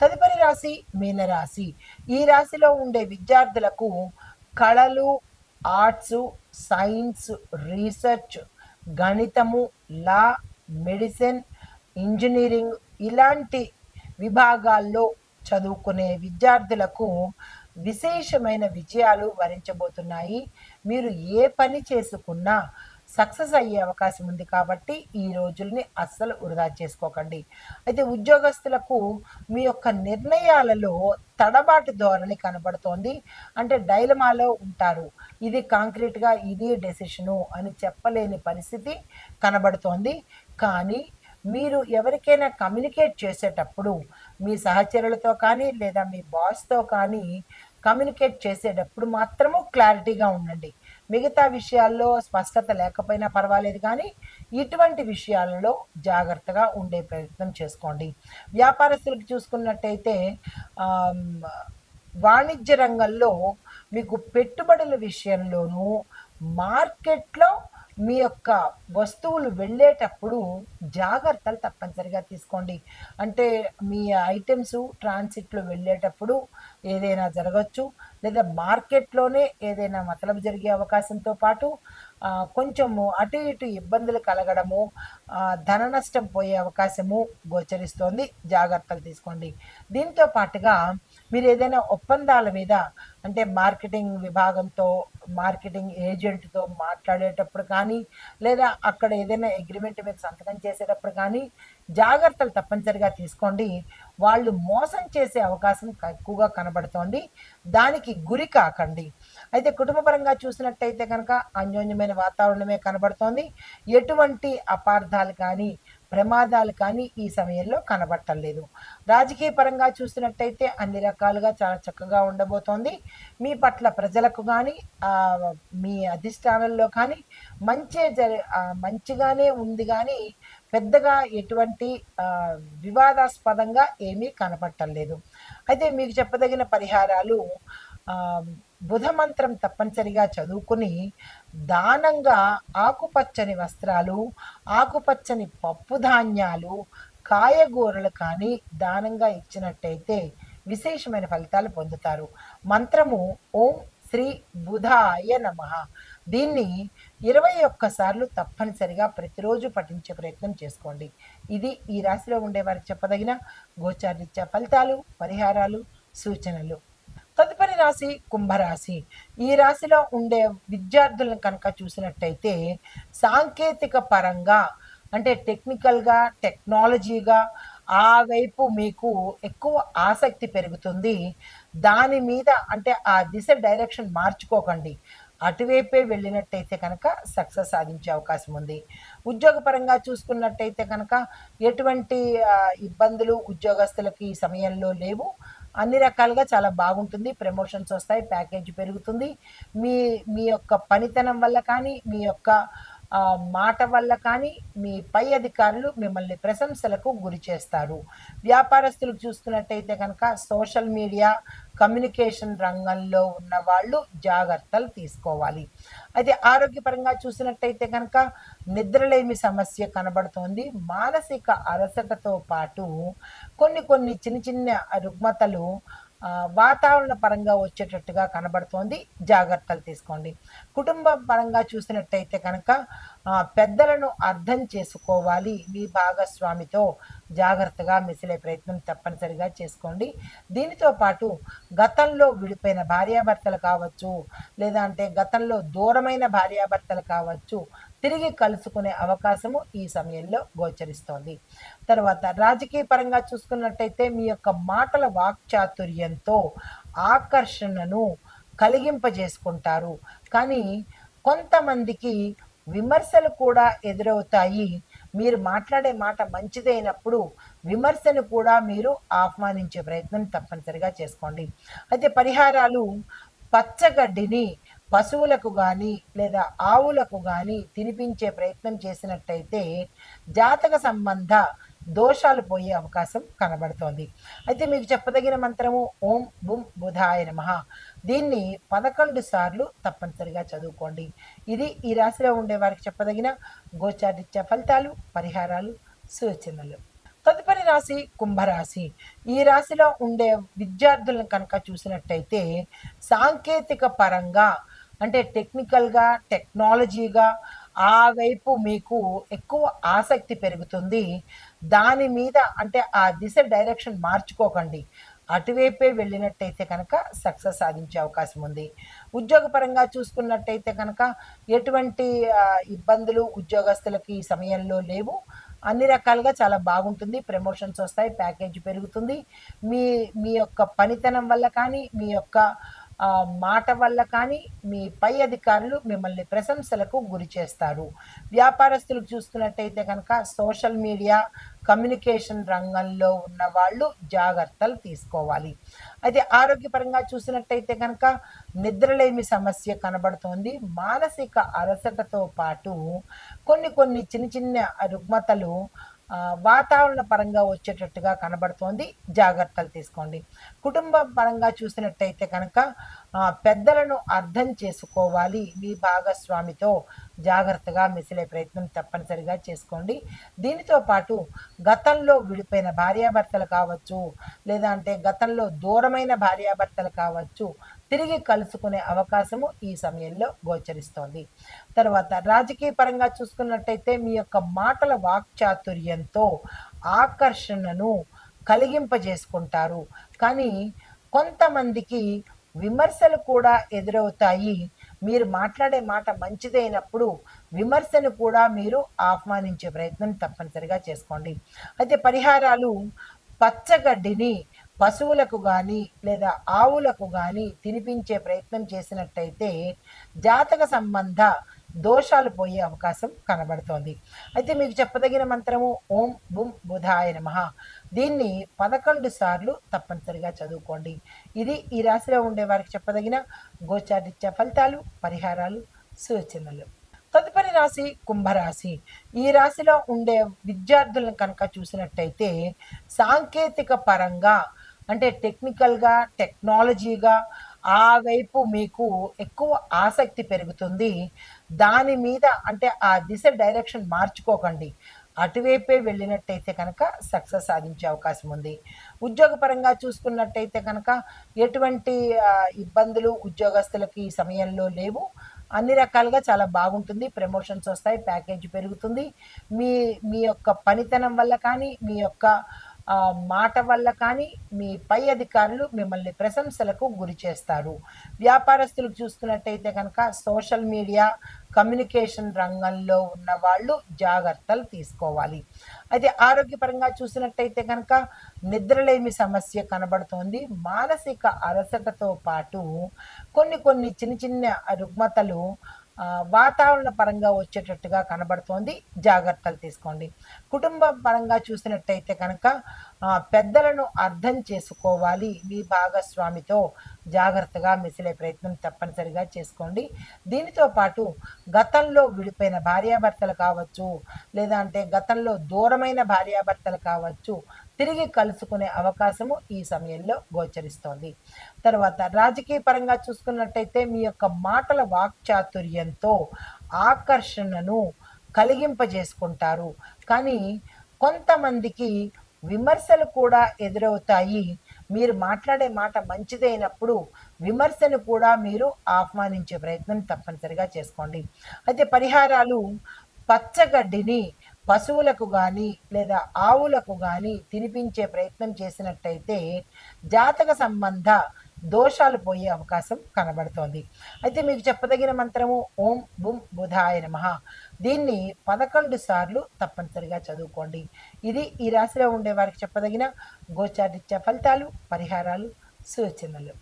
తదుపరి రాశి మీనరాశి. ఈ రాశిలో ఉండే విద్యార్థులకు కళలు, ఆర్ట్స్, సైన్స్, రీసెర్చ్, గణితము, లా, మెడిసిన్, ఇంజనీరింగ్ ఇలాంటి విభాగాల్లో చదువుకునే విద్యార్థులకు విశేషమైన విజయాలు వరించబోతున్నాయి. మీరు ఏ పని చేసుకున్నా సక్సెస్ అయ్యే అవకాశం ఉంది కాబట్టి ఈ రోజుల్ని అస్సలు వృధా చేసుకోకండి. అయితే ఉద్యోగస్తులకు మీ యొక్క నిర్ణయాలలో తడబాటు ధోరణి కనబడుతోంది. అంటే డైలమాలో ఉంటారు. ఇది కాంక్రీట్‌గా ఇది డెసిషను అని చెప్పలేని పరిస్థితి కనబడుతోంది. కానీ మీరు ఎవరికైనా కమ్యూనికేట్ చేసేటప్పుడు మీ సహచరులతో కానీ లేదా మీ బాస్‌తో కానీ కమ్యూనికేట్ చేసేటప్పుడు మాత్రము క్లారిటీగా ఉండండి. మిగతా విషయాల్లో స్పష్టత లేకపోయినా పర్వాలేదు కానీ ఇటువంటి విషయాలలో జాగ్రత్తగా ఉండే ప్రయత్నం చేసుకోండి. వ్యాపారస్తులకు చూసుకున్నట్టయితే ఆహ్, వాణిజ్య రంగంలో మీకు పెట్టుబడుల విషయంలోనూ మార్కెట్‌లో మీ యొక్క వస్తువులు వెళ్ళేటప్పుడు జాగ్రత్తలు తప్పనిసరిగా తీసుకోండి. అంటే మీ ఐటెమ్స్ ట్రాన్సిట్‌లో వెళ్ళేటప్పుడు ఏదైనా జరగొచ్చు. లేదా మార్కెట్‌లోనే ఏదైనా మతలబు జరిగే అవకాశంతో పాటు కొంచెము అటు ఇటు ఇబ్బందులు కలగడము, ధన నష్టం పోయే అవకాశము గోచరిస్తోంది. జాగ్రత్తలు తీసుకోండి. దీంతో పాటుగా మీరు ఏదైనా ఒప్పందాల మీద అంటే మార్కెటింగ్ విభాగంతో, మార్కెటింగ్ ఏజెంట్‌తో మాట్లాడేటప్పుడు కానీ, లేదా అక్కడ ఏదైనా అగ్రీమెంట్ మీద సంతకం చేసేటప్పుడు కానీ జాగ్రత్తలు తప్పనిసరిగా తీసుకోండి. వాళ్ళు మోసం చేసే అవకాశం ఎక్కువగా కనబడుతోంది. దానికి గురి కాకండి. అయితే కుటుంబపరంగా చూసినట్టయితే కనుక అన్యోన్యమైన వాతావరణమే కనబడుతోంది. ఎటువంటి అపార్థాలు కానీ, ప్రమాదాలు కానీ ఈ సమయంలో కనబడటం లేదు. రాజకీయ పరంగా చూసినట్టయితే అన్ని రకాలుగా చాలా చక్కగా ఉండబోతోంది. మీ పట్ల ప్రజలకు కానీ, మీ అధిష్టానంలో కానీ మంచిగానే ఉంది గానీ పెద్దగా ఎటువంటి వివాదాస్పదంగా ఏమీ కనపడటం లేదు. అయితే మీకు చెప్పదగిన పరిహారాలు బుధ మంత్రం తప్పనిసరిగా చదువుకుని దానంగా ఆకుపచ్చని వస్త్రాలు, ఆకుపచ్చని పప్పు ధాన్యాలు, కాయగూరలు కానీ దానంగా ఇచ్చినట్టయితే విశేషమైన ఫలితాలు పొందుతారు. మంత్రము ఓం శ్రీ బుధాయ నమః. దీన్ని 21 సార్లు తప్పనిసరిగా ప్రతిరోజు పఠించే ప్రయత్నం చేసుకోండి. ఇది ఈ రాశిలో ఉండేవారికి చెప్పదగిన గోచారరీత్యా ఫలితాలు, పరిహారాలు, సూచనలు. తదుపరి రాశి కుంభరాశి. ఈ రాశిలో ఉండే విద్యార్థులను కనుక చూసినట్టయితే సాంకేతిక పరంగా అంటే టెక్నికల్‌గా, టెక్నాలజీగా ఆ వైపు మీకు ఎక్కువ ఆసక్తి పెరుగుతుంది. దాని మీద అంటే ఆ దిశ డైరెక్షన్ మార్చుకోకండి. అటువైపే వెళ్ళినట్టయితే కనుక సక్సెస్ సాధించే అవకాశం ఉంది. ఉద్యోగపరంగా చూసుకున్నట్టయితే కనుక ఎటువంటి ఇబ్బందులు ఉద్యోగస్తులకి ఈ సమయంలో లేవు. అన్ని రకాలుగా చాలా బాగుంటుంది. ప్రమోషన్స్ వస్తాయి. ప్యాకేజ్ పెరుగుతుంది. మీ మీ యొక్క పనితనం వల్ల కానీ, మీ యొక్క మాట వల్ల కానీ మీ పై అధికారులు మిమ్మల్ని ప్రశంసలకు గురి చేస్తారు. వ్యాపారస్తులకు చూసుకున్నట్టయితే కనుక సోషల్ మీడియా, కమ్యూనికేషన్ రంగంలో ఉన్న వాళ్ళు జాగ్రత్తలు తీసుకోవాలి. అయితే ఆరోగ్యపరంగా చూసినట్టయితే కనుక నిద్రలేమి సమస్య కనబడుతోంది. మానసిక అలసటతో పాటు కొన్ని చిన్న చిన్న రుగ్మతలు వాతావరణ పరంగా వచ్చేటట్టుగా కనబడుతోంది. జాగ్రత్తలు తీసుకోండి. కుటుంబం పరంగా చూసినట్టయితే కనుక పెద్దలను అర్థం చేసుకోవాలి. మీ భాగస్వామితో జాగ్రత్తగా మెసిలే ప్రయత్నం తప్పనిసరిగా చేసుకోండి. దీనితో పాటు గతంలో విడిపోయిన భార్యాభర్తలు కావచ్చు, లేదా అంటే గతంలో దూరమైన భార్యాభర్తలు కావచ్చు, తిరిగి కలుసుకునే అవకాశము ఈ సమయంలో గోచరిస్తోంది. తర్వాత రాజకీయ పరంగా చూసుకున్నట్టయితే మీ యొక్క మాటల వాక్చాతుర్యంతో ఆకర్షణను కలిగింపజేసుకుంటారు. కానీ కొంతమందికి విమర్శలు కూడా ఎదురవుతాయి. మీరు మాట్లాడే మాట మంచిదైనప్పుడు విమర్శను కూడా మీరు ఆహ్వానించే ప్రయత్నం తప్పనిసరిగా చేసుకోండి. అయితే పరిహారాలు పచ్చగడ్డిని పశువులకు కానీ లేదా ఆవులకు కానీ తినిపించే ప్రయత్నం చేసినట్టయితే జాతక సంబంధ దోషాలు పోయే అవకాశం కనబడుతోంది. అయితే మీకు చెప్పదగిన మంత్రము ఓం బుం బుధాయ నమః. దీన్ని 11 సార్లు తప్పనిసరిగా చదువుకోండి. ఇది ఈ రాశిలో ఉండే వారికి చెప్పదగిన గోచారరీత్యా ఫలితాలు, పరిహారాలు, సూచనలు. తదుపరి రాశి కుంభరాశి. ఈ రాశిలో ఉండే విద్యార్థులను కనుక చూసినట్టయితే సాంకేతిక పరంగా అంటే టెక్నికల్‌గా, టెక్నాలజీగా ఆ వైపు మీకు ఎక్కువ ఆసక్తి పెరుగుతుంది. దాని మీద అంటే ఆ దిశ డైరెక్షన్ మార్చుకోకండి. అటువైపే వెళ్ళినట్టయితే కనుక సక్సెస్ సాధించే అవకాశం ఉంది. ఉద్యోగపరంగా చూసుకున్నట్టయితే కనుక ఎటువంటి ఇబ్బందులు ఉద్యోగస్తులకి ఈ సమయంలో లేవు. అన్ని రకాలుగా చాలా బాగుంటుంది. ప్రమోషన్స్ వస్తాయి. ప్యాకేజ్ పెరుగుతుంది. మీ మీ యొక్క పనితనం వల్ల కానీ, మీ యొక్క మాట వల్ల కానీ, మీ పై అధికారులు మిమ్మల్ని ప్రశంసలకు గురి చేస్తారు. వ్యాపారస్తులకు చూసుకున్నట్టయితే కనుక సోషల్ మీడియా, కమ్యూనికేషన్ రంగంలో ఉన్నవాళ్ళు జాగ్రత్తలు తీసుకోవాలి. అయితే ఆరోగ్యపరంగా చూసినట్టయితే కనుక నిద్రలేమి సమస్య కనబడుతోంది. మానసిక అలసటతో పాటు కొన్ని కొన్ని చిన్న చిన్న రుగ్మతలు వాతావరణ పరంగా వచ్చేటట్టుగా కనబడుతోంది. జాగ్రత్తలు తీసుకోండి. కుటుంబం పరంగా చూసినట్టయితే కనుక పెద్దలను అర్థం చేసుకోవాలి. మీ భాగస్వామితో జాగ్రత్తగా మెసిలే ప్రయత్నం తప్పనిసరిగా చేసుకోండి. దీనితో పాటు గతంలో విడిపోయిన భార్యాభర్తలు కావచ్చు, లేదా అంటే గతంలో దూరమైన భార్యాభర్తలు కావచ్చు, తిరిగి కలుసుకునే అవకాశము ఈ సమయంలో గోచరిస్తోంది. తర్వాత రాజకీయ పరంగా చూసుకున్నట్టయితే మీ యొక్క మాటల వాక్చాతుర్యంతో ఆకర్షణను కలిగింపజేసుకుంటారు. కానీ కొంతమందికి విమర్శలు కూడా ఎదురవుతాయి. మీరు మాట్లాడే మాట మంచిదైనప్పుడు విమర్శను కూడా మీరు ఆహ్వానించే ప్రయత్నం తప్పనిసరిగా చేసుకోండి. అయితే పరిహారాలు పచ్చగడ్డిని పశువులకు గాని లేదా ఆవులకు గాని తినిపించే ప్రయత్నం చేసినట్టయితే జాతక సంబంధ దోషాలు పోయే అవకాశం కనబడుతోంది. అయితే మీకు చెప్పదగిన మంత్రము ఓం బుం బుధాయ నమః. దీన్ని 11 సార్లు తప్పనిసరిగా చదువుకోండి. ఇది ఈ రాశిలో ఉండే వారికి చెప్పదగిన గోచారిత్య ఫలితాలు, పరిహారాలు, సూచనలు. తదుపరి రాశి కుంభరాశి. ఈ రాశిలో ఉండే విద్యార్థులను కనుక చూసినట్టయితే సాంకేతిక పరంగా అంటే టెక్నికల్‌గా, టెక్నాలజీగా ఆ వైపు మీకు ఎక్కువ ఆసక్తి పెరుగుతుంది. దాని మీద అంటే ఆ దిశ డైరెక్షన్ మార్చుకోకండి. అటువైపే వెళ్ళినట్టయితే కనుక సక్సెస్ సాధించే అవకాశం ఉంది. ఉద్యోగపరంగా చూసుకున్నట్టయితే కనుక ఎటువంటి ఇబ్బందులు ఉద్యోగస్తులకి ఈ సమయంలో లేవు. అన్ని రకాలుగా చాలా బాగుంటుంది. ప్రమోషన్స్ వస్తాయి. ప్యాకేజ్ పెరుగుతుంది. మీ మీ యొక్క పనితనం వల్ల కానీ, మీ యొక్క మాట వల్ల కానీ, మీ పై అధికారులు మిమ్మల్ని ప్రశంసలకు గురి చేస్తారు. వ్యాపారస్తులకు చూసుకున్నట్టయితే కనుక సోషల్ మీడియా, కమ్యూనికేషన్ రంగంలో ఉన్నవాళ్ళు జాగ్రత్తలు తీసుకోవాలి. అయితే ఆరోగ్యపరంగా చూసినట్టయితే కనుక నిద్రలేమి సమస్య కనబడుతోంది. మానసిక అలసటతో పాటు కొన్ని కొన్ని చిన్న చిన్న రుగ్మతలు వాతావరణ పరంగా వచ్చేటట్టుగా కనబడుతోంది. జాగ్రత్తలు తీసుకోండి. కుటుంబం పరంగా చూసినట్టయితే కనుక పెద్దలను అర్థం చేసుకోవాలి. మీ భాగస్వామితో జాగ్రత్తగా మెసిలే ప్రయత్నం తప్పనిసరిగా చేసుకోండి. దీనితో పాటు గతంలో విడిపోయిన భార్యాభర్తలు కావచ్చు, లేదా అంటే గతంలో దూరమైన భార్యాభర్తలు కావచ్చు, తిరిగి కలుసుకునే అవకాశము ఈ సమయంలో గోచరిస్తోంది. తర్వాత రాజకీయ పరంగా చూసుకున్నట్టయితే మీ యొక్క మాటల వాక్చాతుర్యంతో ఆకర్షణను కలిగింపజేసుకుంటారు. కానీ కొంతమందికి విమర్శలు కూడా ఎదురవుతాయి. మీరు మాట్లాడే మాట మంచిదైనప్పుడు విమర్శను కూడా మీరు ఆహ్వానించే ప్రయత్నం తప్పనిసరిగా చేసుకోండి. అయితే పరిహారాలు పచ్చగడ్డిని పశువులకు గాని లేదా ఆవులకు గాని తినిపించే ప్రయత్నం చేసినట్టయితే జాతక సంబంధ దోషాలు పోయే అవకాశం కనబడుతోంది. అయితే మీకు చెప్పదగిన మంత్రము ఓం బుం బుధాయ నమః. దీన్ని 11 సార్లు తప్పనిసరిగా చదువుకోండి. ఇది ఈ రాశిలో ఉండే వారికి చెప్పదగిన గోచారిత్య ఫలితాలు, పరిహారాలు, సూచనలు.